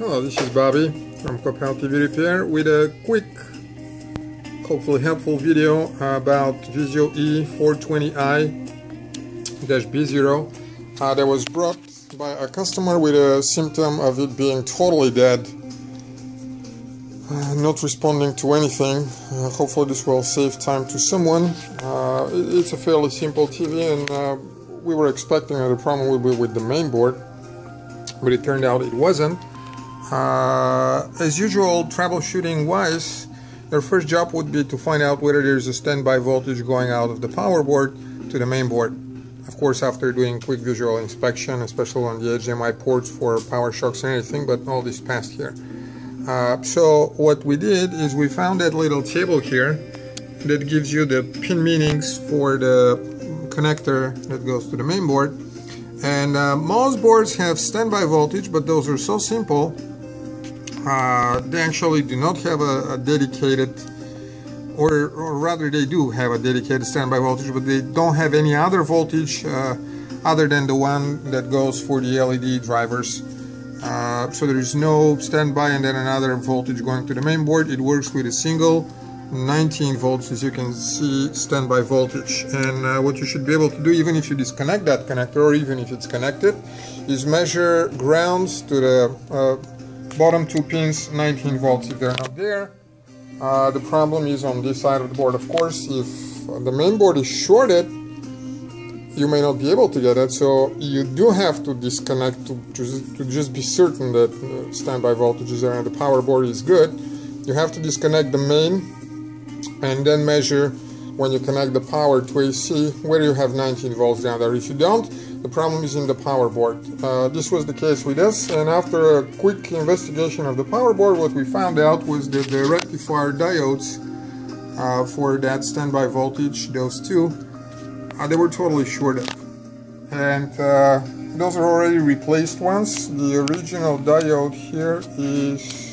Hello, this is Bobby from Copal TV Repair with a quick, hopefully helpful video about Vizio E420i-B0 that was brought by a customer with a symptom of it being totally dead, not responding to anything. Hopefully this will save time to someone. It's a fairly simple TV, and we were expecting that the problem would be with the main board, but it turned out it wasn't. As usual, troubleshooting wise, their first job would be to find out whether there's a standby voltage going out of the power board to the main board. Of course, after doing quick visual inspection, especially on the HDMI ports for power shocks and everything, but all this passed here. So what we did is we found that little table here that gives you the pin meanings for the connector that goes to the main board. And most boards have standby voltage, but those are so simple. They actually do not have a dedicated, or rather they do have a dedicated standby voltage, but they don't have any other voltage other than the one that goes for the LED drivers. So there is no standby and then another voltage going to the main board. It works with a single 19 volts, as you can see, standby voltage. And what you should be able to do, even if you disconnect that connector, or even if it's connected, is measure grounds to the bottom two pins, 19 volts. If they're not there, the problem is on this side of the board. Of course, if the main board is shorted, you may not be able to get it, so you do have to disconnect to just be certain that standby voltage is there and the power board is good. You have to disconnect the main and then measure when you connect the power to AC where you have 19 volts down there. If you don't, the problem is in the power board. This was the case with us, and after a quick investigation of the power board, what we found out was that the rectifier diodes for that standby voltage, those two, they were totally shorted. And those are already replaced ones. The original diode here is,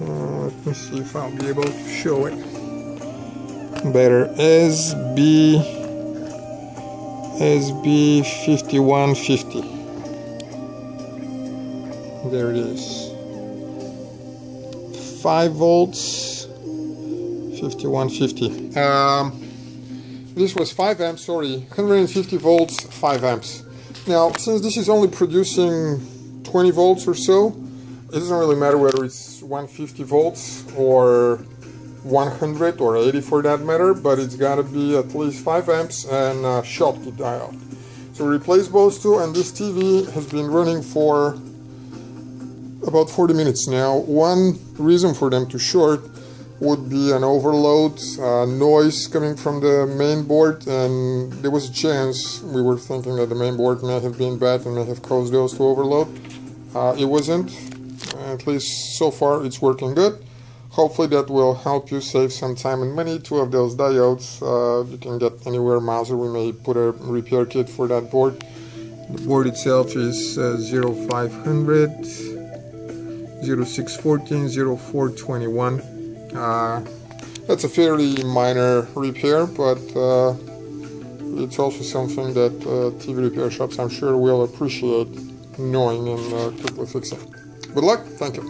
let me see if I'll be able to show it better, SB5150. There it is. 5 volts, 5150. This was 5 amps, sorry, 150 volts, 5 amps. Now, since this is only producing 20 volts or so, it doesn't really matter whether it's 150 volts or 100 or 80 for that matter, but it's got to be at least 5 amps and a Schottky diode. So replace those two, and this TV has been running for about 40 minutes now. One reason for them to short would be an overload, noise coming from the main board, and there was a chance, we were thinking that the main board may have been bad and may have caused those to overload. It wasn't. At least so far it's working good. Hopefully that will help you save some time and money. 2 of those diodes you can get anywhere Mauser. We may put a repair kit for that board. The board itself is 0500 0614 0421. That's a fairly minor repair, but it's also something that TV repair shops, I'm sure, will appreciate knowing and quickly fixing. Good luck, thank you.